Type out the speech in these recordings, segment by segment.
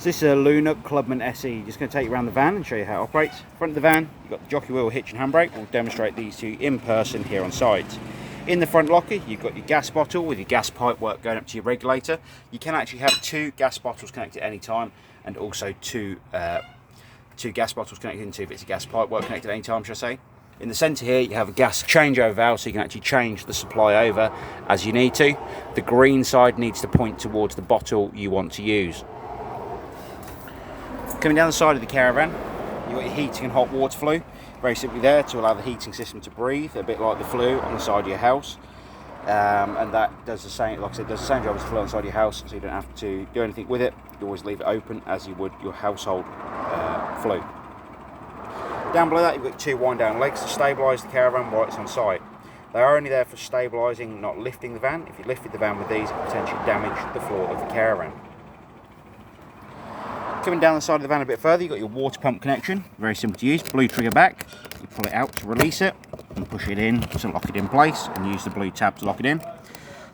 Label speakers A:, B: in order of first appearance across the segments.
A: So this is a Lunar Clubman SE. Just going to take you around the van and show you how it operates. Front of the van, you've got the jockey wheel, hitch and handbrake. We'll demonstrate these to you in person here on site. In the front locker, you've got your gas bottle with your gas pipe work going up to your regulator. You can actually have 2 gas bottles connected at any time, and also two gas bottles connected into if it's a gas pipe work connected at any time, should I say. In the centre here, you have a gas changeover valve, so you can actually change the supply over as you need to. The green side needs to point towards the bottle you want to use. Coming down the side of the caravan, you've got your heating and hot water flue. Very simply there to allow the heating system to breathe, a bit like the flue on the side of your house. And that does the same, like I said, does the same job as the flue on the side of your house, so you don't have to do anything with it. You always leave it open as you would your household flue. Down below that, you've got 2 wind down legs to stabilise the caravan while it's on site. They are only there for stabilising, not lifting the van. If you lifted the van with these, it could potentially damage the floor of the caravan. Coming down the side of the van a bit further, you've got your water pump connection. Very simple to use. Blue trigger back. You pull it out to release it and push it in to lock it in place, and use the blue tab to lock it in.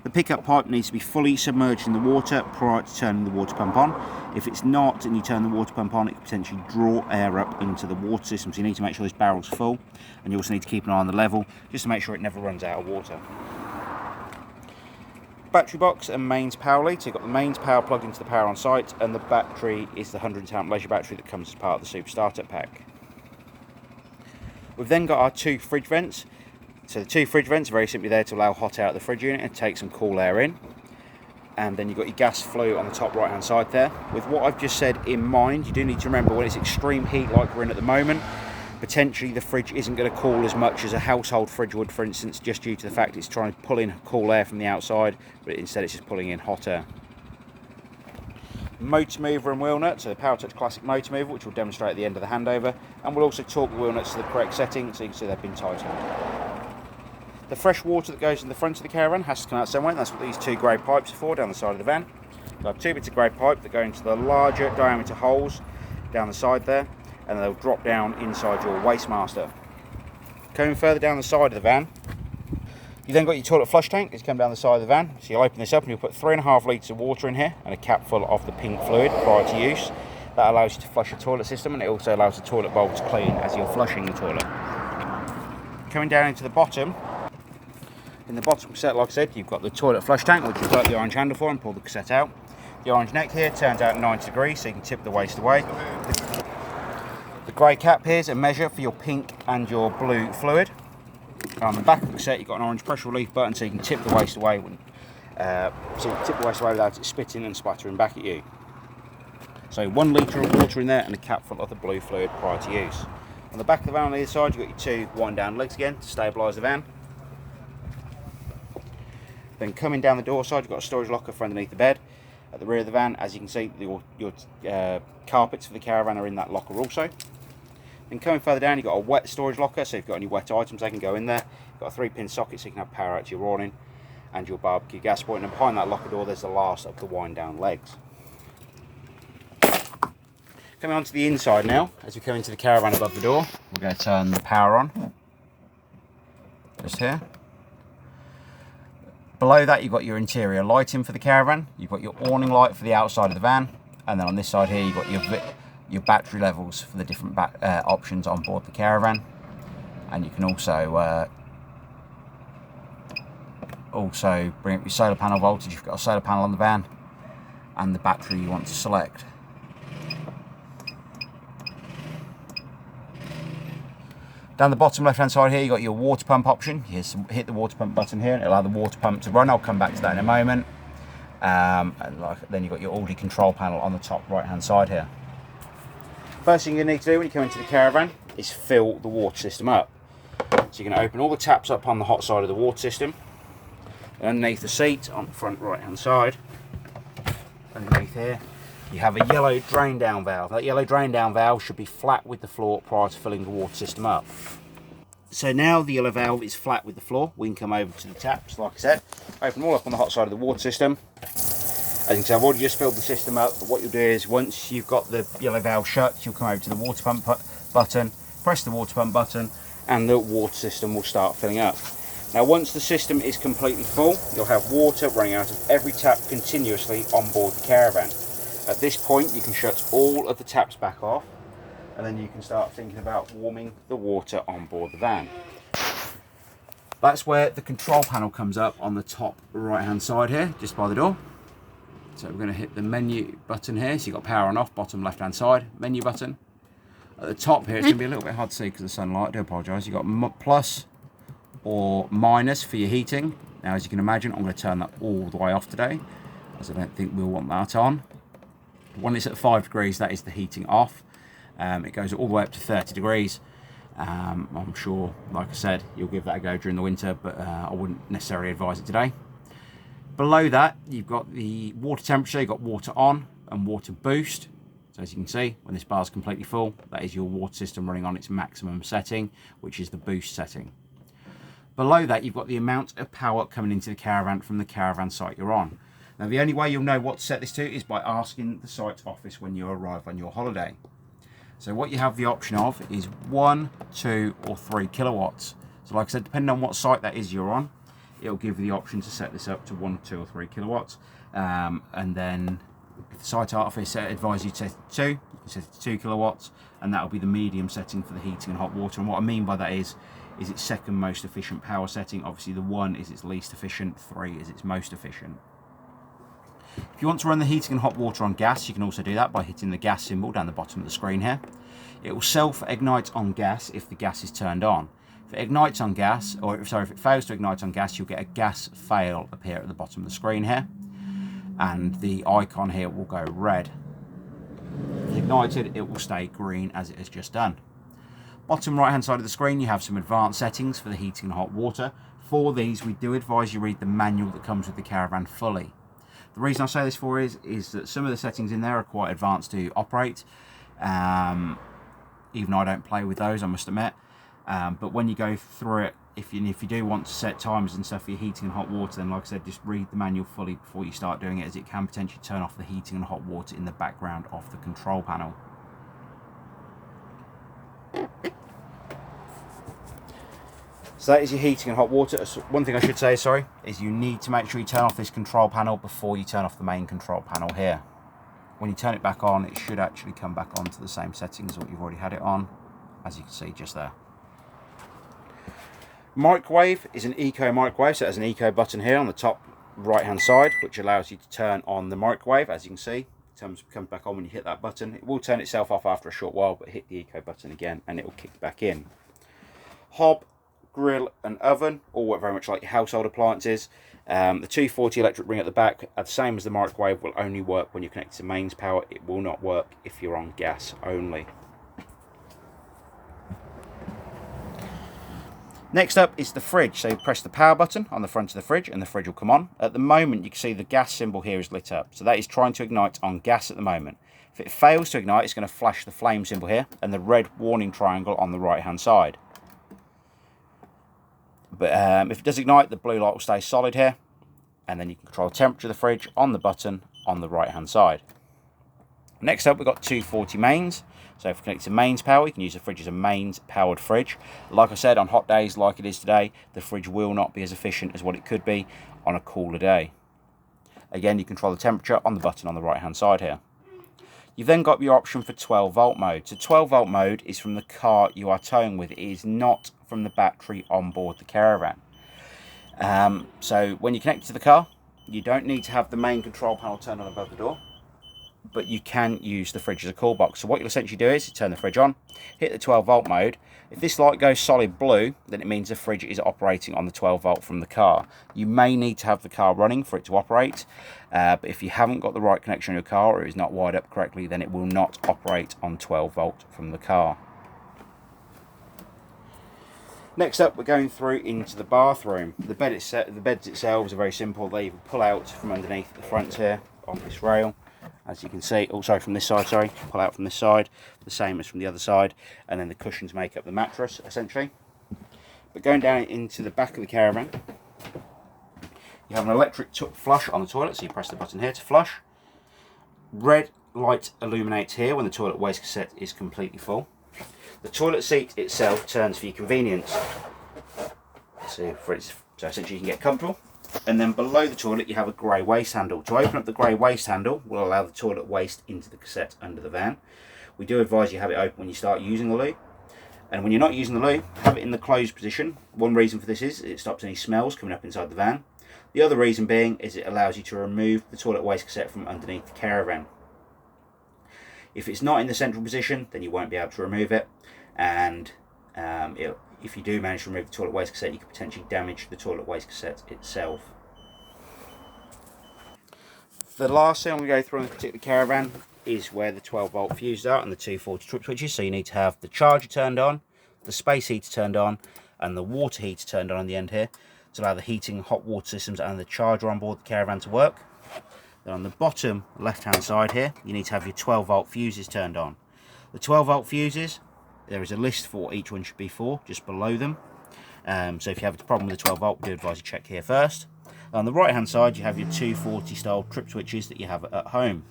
A: The pickup pipe needs to be fully submerged in the water prior to turning the water pump on. If it's not and you turn the water pump on, it can potentially draw air up into the water system, so you need to make sure this barrel's full, and you also need to keep an eye on the level just to make sure it never runs out of water. Battery box and mains power lead. So you've got the mains power plug into the power on site, and the battery is the 100 amp leisure battery that comes as part of the Super Starter Pack. We've then got our 2 fridge vents. So the 2 fridge vents are very simply there to allow hot air out of the fridge unit and take some cool air in. And then you've got your gas flue on the top right hand side there. With what I've just said in mind, you do need to remember when it's extreme heat like we're in at the moment, potentially the fridge isn't going to cool as much as a household fridge would, for instance, just due to the fact it's trying to pull in cool air from the outside, but instead it's just pulling in hot air. Motor mover and wheel nut, so the Power Touch Classic motor mover, which we'll demonstrate at the end of the handover, and we'll also torque the wheel nuts to the correct setting, so you can see they've been tightened. The fresh water that goes in the front of the caravan has to come out somewhere, and that's what these 2 grey pipes are for down the side of the van. So I have 2 bits of grey pipe that go into the larger diameter holes down the side there, and they'll drop down inside your waste master. Coming further down the side of the van, you then got your toilet flush tank as you come down the side of the van. So you'll open this up and you'll put 3.5 litres of water in here and a cap full of the pink fluid prior to use. That allows you to flush your toilet system, and it also allows the toilet bowl to clean as you're flushing the toilet. Coming down into the bottom, in the bottom cassette, like I said, you've got the toilet flush tank, which you've got the orange handle for, and pull the cassette out. The orange neck here turns out 90 degrees, so you can tip the waste away. The grey cap here is a measure for your pink and your blue fluid. On the back of the cassette, you've got an orange pressure relief button, so you can tip the waste away without it spitting and splattering back at you. So 1 litre of water in there and a cap full of the blue fluid prior to use. On the back of the van on the other side, you've got your 2 wind down legs again to stabilise the van. Then coming down the door side, you've got a storage locker for underneath the bed. At the rear of the van, as you can see, your carpets for the caravan are in that locker also. Then coming further down, you've got a wet storage locker, so if you've got any wet items, they can go in there. You've got a 3-pin socket, so you can have power out to your awning and your barbecue gas point. And behind that locker door, there's the last of the wind down legs. Coming on to the inside now, as we come into the caravan above the door, we're going to turn the power on, just here. Below that, you've got your interior lighting for the caravan. You've got your awning light for the outside of the van, and then on this side here, you've got your battery levels for the different options on board the caravan. And you can also bring up your solar panel voltage if you've got a solar panel on the van, and the battery you want to select. Down the bottom left hand side here, you've got your water pump option. You hit the water pump button here and it'll allow the water pump to run. I'll come back to that in a moment. Then you've got your Audi control panel on the top right hand side here. First thing you need to do when you come into the caravan is fill the water system up. So you're going to open all the taps up on the hot side of the water system. And underneath the seat on the front right hand side, underneath here, you have a yellow drain down valve. That yellow drain down valve should be flat with the floor prior to filling the water system up. So now the yellow valve is flat with the floor, we can come over to the taps, like I said. Open them all up on the hot side of the water system. As you can see, I've already just filled the system up, but what you'll do is, once you've got the yellow valve shut, you'll come over to the water pump button, press the water pump button, and the water system will start filling up. Now once the system is completely full, you'll have water running out of every tap continuously on board the caravan. At this point you can shut all of the taps back off, and then you can start thinking about warming the water on board the van. That's where the control panel comes up on the top right hand side here, just by the door. So we're going to hit the menu button here. So you've got power on off, bottom left hand side, menu button. At the top here, it's going to be a little bit hard to see because of the sunlight, I do apologise. You've got plus or minus for your heating. Now, as you can imagine, I'm going to turn that all the way off today, as I don't think we'll want that on. When it's at 5 degrees, that is the heating off. It goes all the way up to 30 degrees. I'm sure, like I said, you'll give that a go during the winter, but I wouldn't necessarily advise it today. Below that, you've got the water temperature. You've got water on and water boost. So as you can see, when this bar is completely full, that is your water system running on its maximum setting, which is the boost setting. Below that, you've got the amount of power coming into the caravan from the caravan site you're on. Now, the only way you'll know what to set this to is by asking the site office when you arrive on your holiday. So what you have the option of is 1, 2 or 3 kilowatts. So like I said, depending on what site that is you're on, it'll give you the option to set this up to 1, 2 or 3 kilowatts. And then if the site office advise you to set it to 2, you can set it to 2 kilowatts, and that'll be the medium setting for the heating and hot water. And what I mean by that is its second most efficient power setting. Obviously the 1 is its least efficient, 3 is its most efficient. If you want to run the heating and hot water on gas, you can also do that by hitting the gas symbol down the bottom of the screen here. It will self-ignite on gas if the gas is turned on. If it ignites on gas, if it fails to ignite on gas, you'll get a gas fail appear at the bottom of the screen here, and the icon here will go red. If it's ignited, it will stay green as it has just done. Bottom right hand side of the screen, you have some advanced settings for the heating and hot water. For these, we do advise you read the manual that comes with the caravan fully. The reason I say this for is that some of the settings in there are quite advanced to operate. Even though I don't play with those, I must admit. But when you go through it, if you do want to set timers and stuff for your heating and hot water, then like I said, just read the manual fully before you start doing it, as it can potentially turn off the heating and hot water in the background of the control panel. So that is your heating and hot water. One thing I should say, sorry, is you need to make sure you turn off this control panel before you turn off the main control panel here. When you turn it back on, it should actually come back on to the same settings as what you've already had it on, as you can see just there. Microwave is an eco microwave, so it has an eco button here on the top right hand side, which allows you to turn on the microwave. As you can see, it comes back on when you hit that button. It will turn itself off after a short while, but hit the eco button again and it will kick back in. Hob, grill and oven all work very much like your household appliances. The 240 electric ring at the back, the same as the microwave, will only work when you're connected to mains power. It will not work if you're on gas only. Next up is the fridge. So you press the power button on the front of the fridge and the fridge will come on. At the moment you can see the gas symbol here is lit up. So that is trying to ignite on gas at the moment. If it fails to ignite, it's going to flash the flame symbol here and the red warning triangle on the right hand side. But if it does ignite, the blue light will stay solid here, and then you can control the temperature of the fridge on the button on the right hand side. Next up, we've got 240 mains. So if we connect to mains power, you can use the fridge as a mains powered fridge. Like I said, on hot days like it is today, the fridge will not be as efficient as what it could be on a cooler day. Again, you control the temperature on the button on the right hand side here. You've then got your option for 12 volt mode. So 12 volt mode is from the car you are towing with. It is not from the battery on board the caravan. So when you connect to the car, you don't need to have the main control panel turned on above the door, but you can use the fridge as a call box. So what you'll essentially do is you turn the fridge on, hit the 12 volt mode. If this light goes solid blue, then it means the fridge is operating on the 12 volt from the car. You may need to have the car running for it to operate, but if you haven't got the right connection on your car or it is not wired up correctly, then it will not operate on 12 volt from the car. Next up, we're going through into the bathroom. The beds themselves are very simple. They even pull out from underneath the front here on this rail. As you can see, also from this side, sorry, pull out from this side, the same as from the other side, and then the cushions make up the mattress, essentially. But going down into the back of the caravan, you have an electric flush on the toilet, so you press the button here to flush. Red light illuminates here when the toilet waste cassette is completely full. The toilet seat itself turns for your convenience, so essentially you can get comfortable. And then below the toilet you have a grey waste handle. To open up the grey waste handle will allow the toilet waste into the cassette under the van. We do advise you have it open when you start using the loo. And when you're not using the loo, have it in the closed position. One reason for this is it stops any smells coming up inside the van. The other reason being is it allows you to remove the toilet waste cassette from underneath the caravan. If it's not in the central position, then you won't be able to remove it. And if you do manage to remove the toilet waste cassette, you could potentially damage the toilet waste cassette itself. The last thing I'm going to go through on this particular caravan is where the 12-volt fuses are and the 240 trip switches. So you need to have the charger turned on, the space heater turned on, and the water heater turned on the end here to allow the heating, hot water systems and the charger on board the caravan to work. Then on the bottom left-hand side here, you need to have your 12-volt fuses turned on. The 12-volt fuses, there is a list for what each one should be for, just below them. So if you have a problem with the 12-volt, we do advise you check here first. On the right-hand side, you have your 240 style trip switches that you have at home.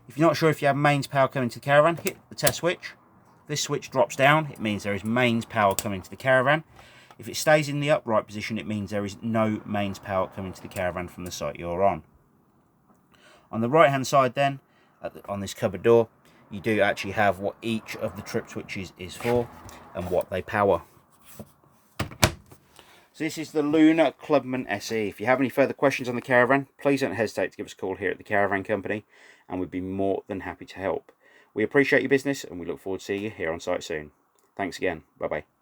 A: If you're not sure if you have mains power coming to the caravan, hit the test switch. If this switch drops down, it means there is mains power coming to the caravan. If it stays in the upright position, it means there is no mains power coming to the caravan from the site you're on. On the right hand side then, on this cupboard door, you do actually have what each of the trip switches is for and what they power. So this is the Lunar Clubman SE. If you have any further questions on the caravan, please don't hesitate to give us a call here at the Caravan Company, and we'd be more than happy to help. We appreciate your business and we look forward to seeing you here on site soon. Thanks again. Bye bye.